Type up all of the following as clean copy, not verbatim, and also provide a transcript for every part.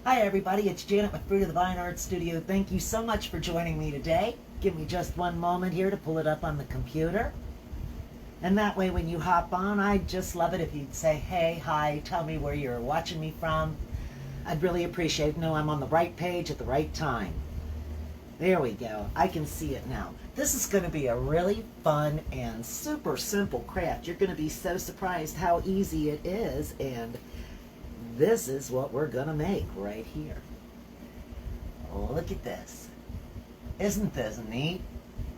Hi everybody, it's Janet with Fruit of the Vine Art Studio. Thank you so much for joining me today. Give me just one moment here to pull it up on the computer. And that way when you hop on, I'd just love it if you'd say, hey, hi, tell me where you're watching me from. I'd really appreciate it. Know I'm on the right page at the right time. There we go. I can see it now. This is going to be a really fun and super simple craft. You're going to be so surprised how easy it is, and this is what we're going to make right here. Oh, look at this. Isn't this neat?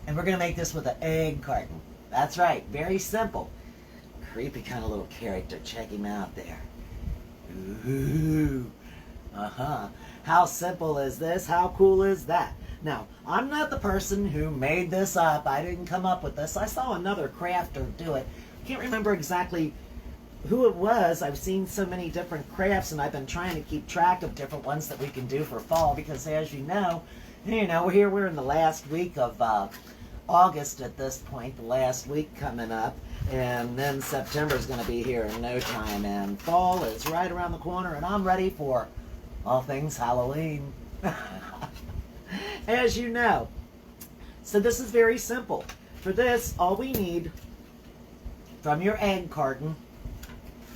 And we're going to make this with an egg carton. That's right, very simple. Creepy kind of little character. Check him out there. Ooh. How simple is this? How cool is that? Now, I'm not the person who made this up. I didn't come up with this. I saw another crafter do it. Can't remember exactly who it was. I've seen so many different crafts, and I've been trying to keep track of different ones that we can do for fall, because as you know, we're in the last week of August at this point, the last week coming up, and then September is going to be here in no time, and fall is right around the corner, and I'm ready for all things Halloween. As you know. So this is very simple. For this, all we need from your egg carton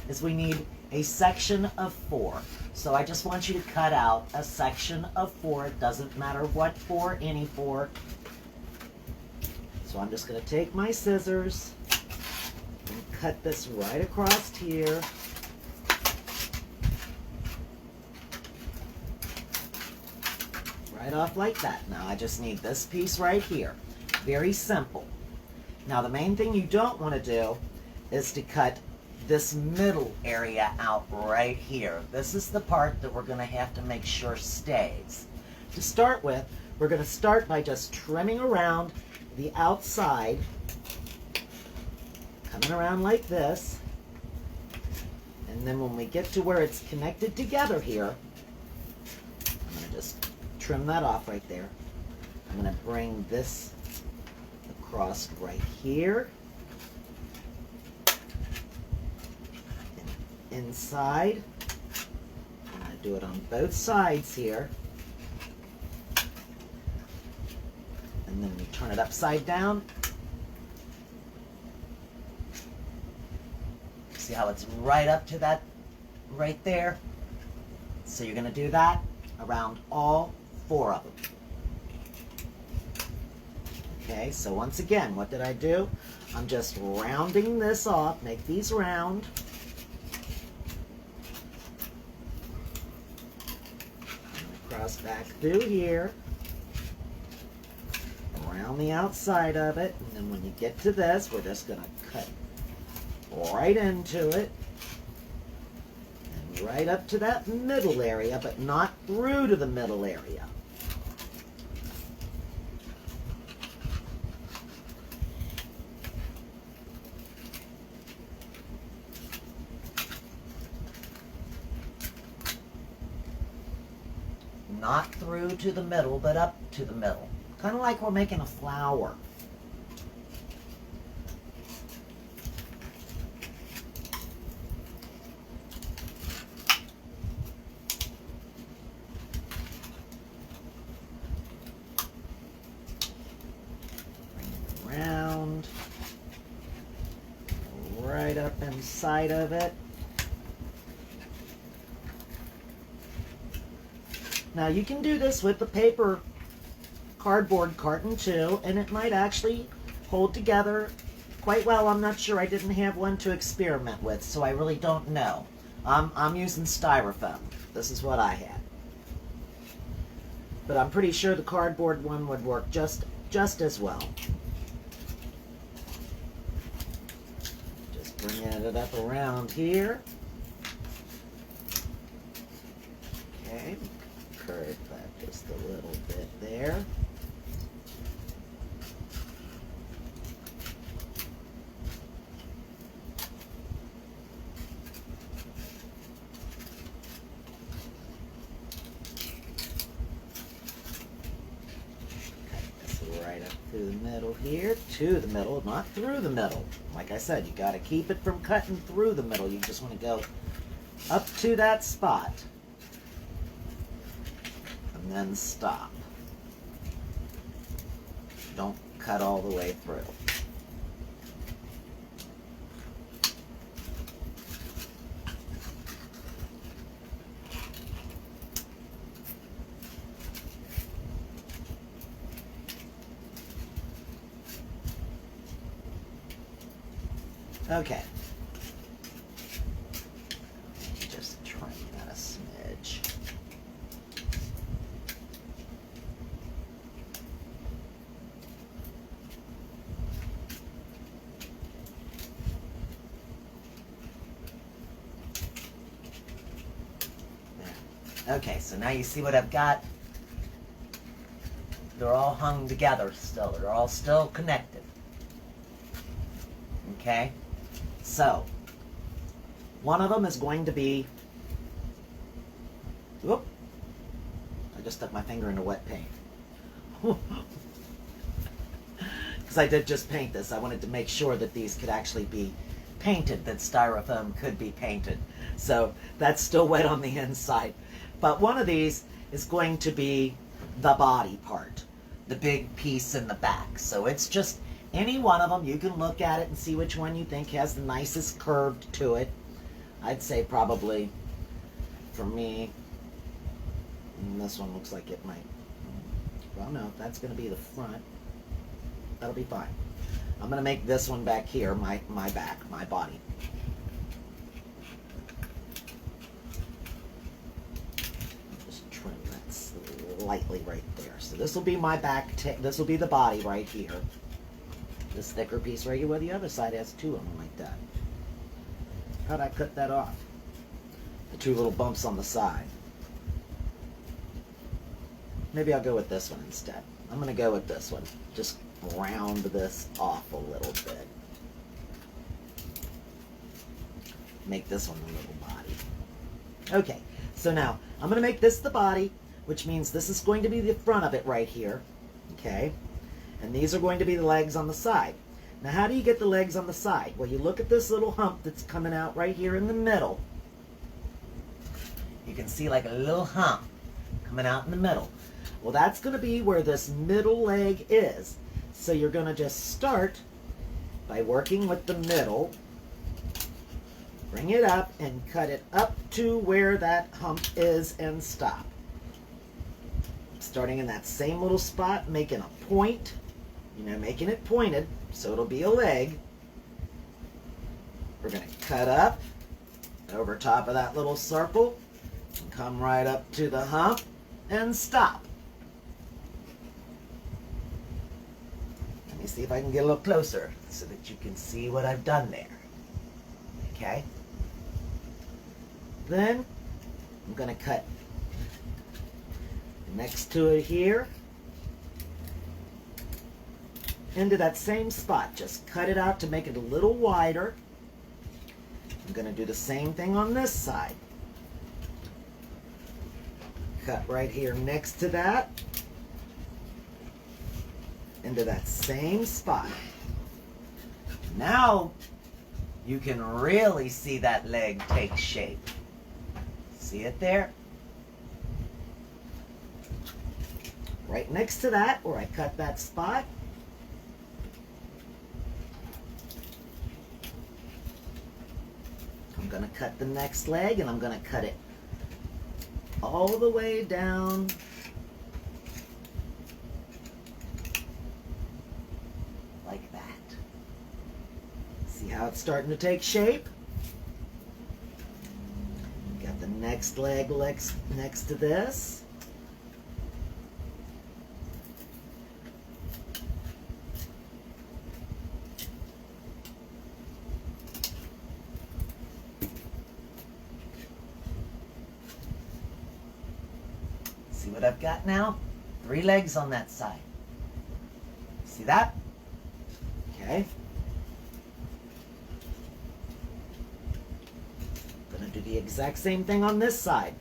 is we need a section of 4. So I just want you to cut out a section of 4. It doesn't matter what 4, any 4. So I'm just going to take my scissors and cut this right across here. Right off like that. Now I just need this piece right here. Very simple. Now the main thing you don't want to do is to cut this middle area out right here. This is the part that we're going to have to make sure stays. To start with, we're going to start by just trimming around the outside, coming around like this, and then when we get to where it's connected together here, I'm going to just trim that off right there. I'm going to bring this across right here, and inside. I'm going to do it on both sides here, and then we turn it upside down. See how it's right up to that right there? So you're going to do that around all 4 of them. Okay, so once again, what did I do? I'm just rounding this off, make these round. Cross back through here, around the outside of it, and then when you get to this, we're just going to cut right into it, and right up to that middle area, but not through to the middle area. Not through to the middle, but up to the middle. Kind of like we're making a flower. Bring it around, right up inside of it. Now you can do this with the paper cardboard carton too, and it might actually hold together quite well. I'm not sure. I didn't have one to experiment with, so I really don't know. I'm using styrofoam. This is what I had. But I'm pretty sure the cardboard one would work just as well. Just bringing it up around here. Okay. Curve that just a little bit there. Cut this right up through the middle here, to the middle, not through the middle. Like I said, you got to keep it from cutting through the middle. You just want to go up to that spot. and then stop. Don't cut all the way through. Okay. Just trim that a smidge. There. Okay, so now you see what I've got. They're all hung together still. They're all still connected. Okay? So, one of them is going to be, whoop, I just stuck my finger into wet paint. Because I did just paint this. I wanted to make sure that these could actually be painted, that styrofoam could be painted. So that's still wet on the inside. But one of these is going to be the body part, the big piece in the back. So it's just any one of them. You can look at it and see which one you think has the nicest curve to it. I'd say probably, for me, this one looks like it might, well no, that's going to be the front. That'll be fine. I'm going to make this one back here, my back, my body. Just trim that slightly right there. So this will be my back, this will be the body right here. This thicker piece right here, where the other side has two of them like that. How'd I cut that off? The two little bumps on the side. Maybe I'll go with this one instead. I'm going to go with this one. Just round this off a little bit. Make this one the little body. Okay, so now I'm going to make this the body, which means this is going to be the front of it right here. Okay? And these are going to be the legs on the side. Now, how do you get the legs on the side? Well, you look at this little hump that's coming out right here in the middle. You can see like a little hump coming out in the middle. Well, that's going to be where this middle leg is. So you're going to just start by working with the middle. Bring it up and cut it up to where that hump is and stop. Starting in that same little spot, making a point. Making it pointed, so it'll be a leg. We're going to cut up over top of that little circle and come right up to the hump and stop. Let me see if I can get a little closer so that you can see what I've done there. Okay? Then I'm going to cut next to it here. Into that same spot. Just cut it out to make it a little wider. I'm going to do the same thing on this side. Cut right here next to that. Into that same spot. Now you can really see that leg take shape. See it there? Right next to that, where I cut that spot, I'm going to cut the next leg, and I'm going to cut it all the way down like that. See how it's starting to take shape? Got the next leg next to this. See what I've got now? 3 legs on that side. See that? Okay. Gonna do the exact same thing on this side.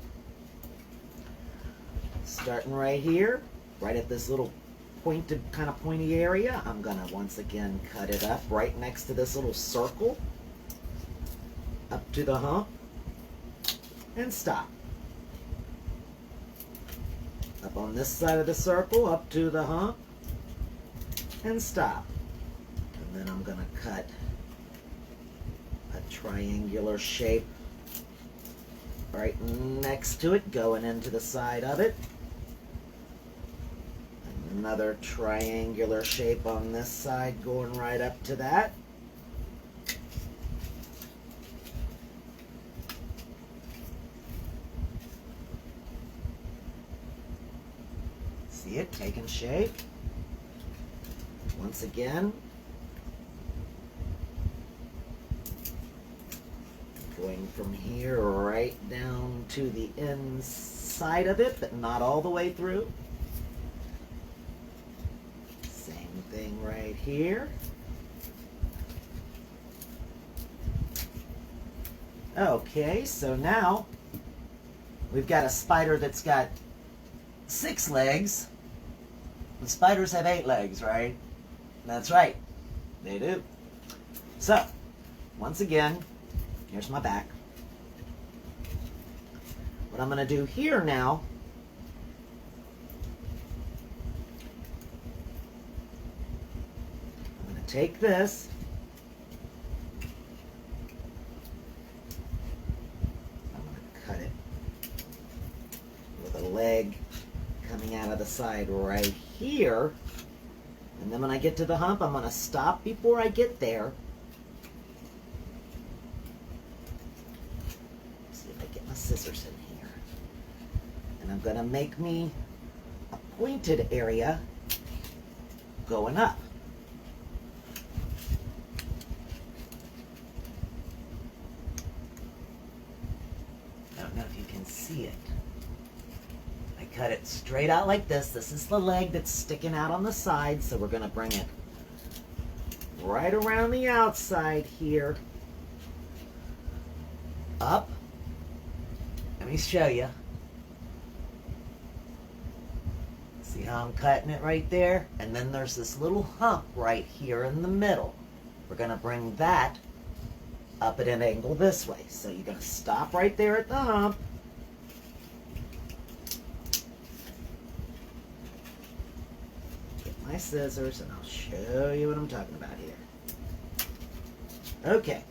Starting right here, right at this little pointed, kind of pointy area, I'm gonna once again cut it up right next to this little circle, up to the hump, and stop. Up on this side of the circle, up to the hump, and stop. And then I'm going to cut a triangular shape right next to it, going into the side of it. Another triangular shape on this side, going right up to that. See it taking shape? Once again, going from here right down to the inside of it, but not all the way through. Same thing right here. Okay, so now we've got a spider that's got 6 legs. The spiders have 8 legs, right? That's right, they do. So, once again, here's my back. What I'm going to do here now, I'm going to take this, I'm going to cut it with a leg coming out of the side right here. And then when I get to the hump, I'm going to stop before I get there. See if I get my scissors in here. And I'm going to make me a pointed area going up. I don't know if you can see it. Cut it straight out like this. This is the leg that's sticking out on the side, so we're going to bring it right around the outside here. Up. Let me show you. See how I'm cutting it right there? And then there's this little hump right here in the middle. We're going to bring that up at an angle this way. So you're going to stop right there at the hump. My scissors, and I'll show you what I'm talking about here. Okay.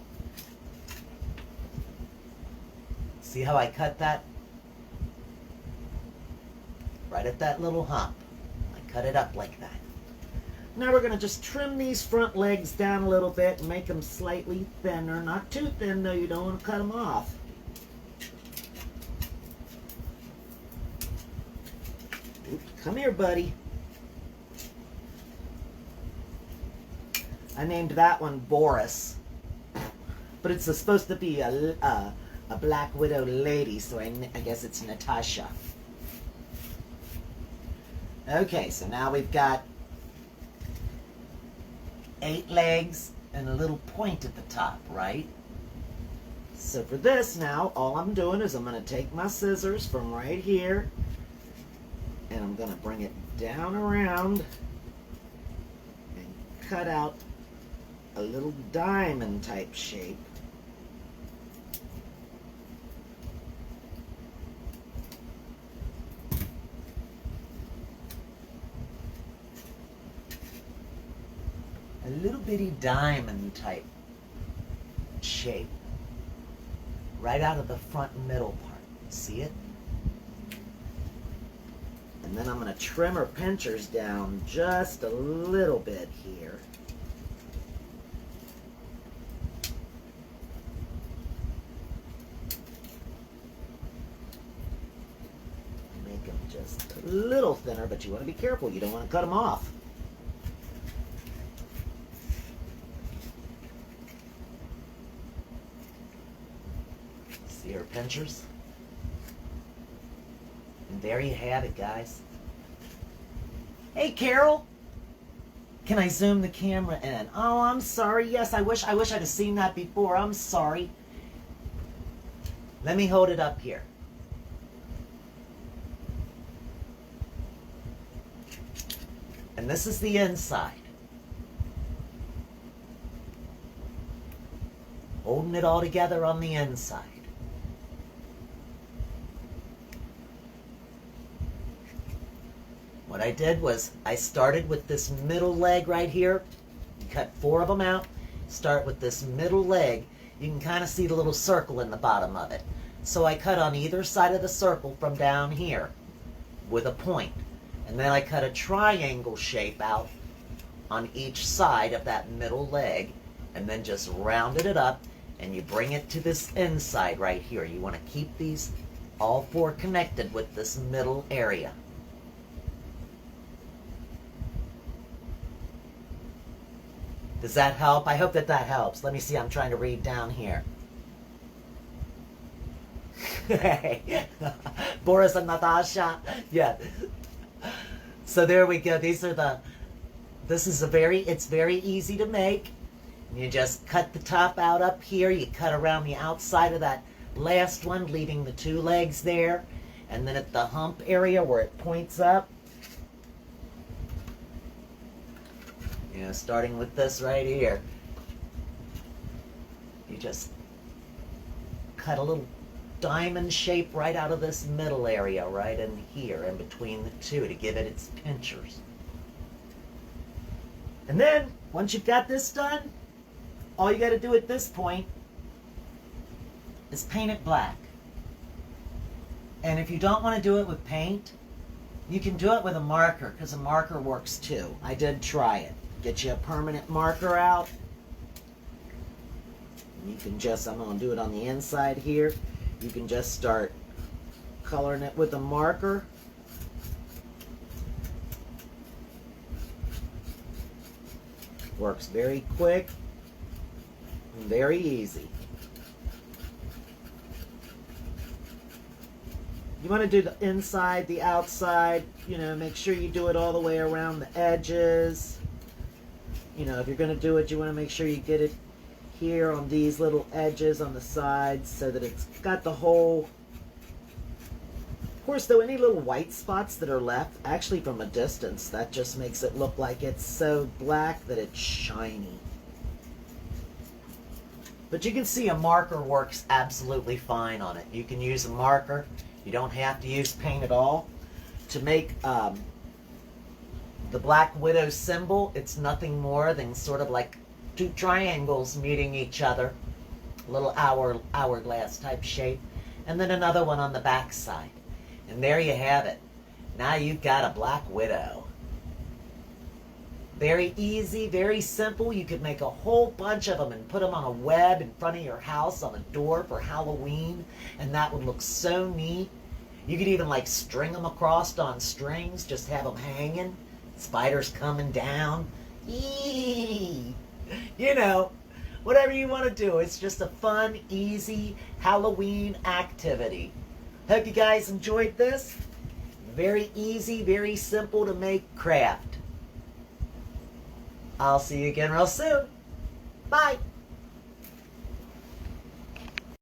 See how I cut that? Right at that little hump. I cut it up like that. Now we're going to just trim these front legs down a little bit and make them slightly thinner. Not too thin, though. You don't want to cut them off. Oops, come here, buddy. I named that one Boris, but it's supposed to be a Black Widow lady, so I guess it's Natasha. Okay, so now we've got 8 legs and a little point at the top, right? So for this now, all I'm doing is I'm going to take my scissors from right here, and I'm going to bring it down around and cut out a little diamond type shape. A little bitty diamond type shape right out of the front and middle part. See it? And then I'm going to trim her pinchers down just a little bit here. Just a little thinner, but you want to be careful. You don't want to cut them off. See her pinchers? And there you have it, guys. Hey, Carol. Can I zoom the camera in? Oh, I'm sorry. Yes, I wish I'd have seen that before. I'm sorry. Let me hold it up here. And this is the inside. Holding it all together on the inside. What I did was I started with this middle leg right here. You cut 4 of them out. Start with this middle leg. You can kind of see the little circle in the bottom of it. So I cut on either side of the circle from down here with a point. And then I cut a triangle shape out on each side of that middle leg, and then just rounded it up, and you bring it to this inside right here. You want to keep these all 4 connected with this middle area. Does that help? I hope that that helps. Let me see, I'm trying to read down here. Hey, Boris and Natasha. Yeah. So there we go. These are the, it's very easy to make. You just cut the top out up here. You cut around the outside of that last one, leaving the 2 legs there. And then at the hump area where it points up, you know, starting with this right here, you just cut a little diamond shape right out of this middle area, right in here, in between the 2, to give it its pinchers. And then, once you've got this done, all you got to do at this point is paint it black. And if you don't want to do it with paint, you can do it with a marker, because a marker works too. I did try it. Get you a permanent marker out. You can just, I'm going to do it on the inside here. You can just start coloring it with a marker. Works very quick and very easy. You want to do the inside, the outside, you know, make sure you do it all the way around the edges. You know, if you're going to do it, you want to make sure you get it here on these little edges on the sides so that it's got the whole. Of course, though, any little white spots that are left, actually from a distance, that just makes it look like it's so black that it's shiny. But you can see a marker works absolutely fine on it. You can use a marker. You don't have to use paint at all. To make the Black Widow symbol, it's nothing more than sort of like 2 triangles meeting each other, a little hourglass type shape, and then another one on the back side. And there you have it. Now you've got a Black Widow. Very easy, very simple. You could make a whole bunch of them and put them on a web in front of your house on a door for Halloween, and that would look so neat. You could even like string them across on strings, just have them hanging, spiders coming down. Eee! You know, whatever you want to do. It's just a fun, easy Halloween activity. Hope you guys enjoyed this. Very easy, very simple to make craft. I'll see you again real soon. Bye.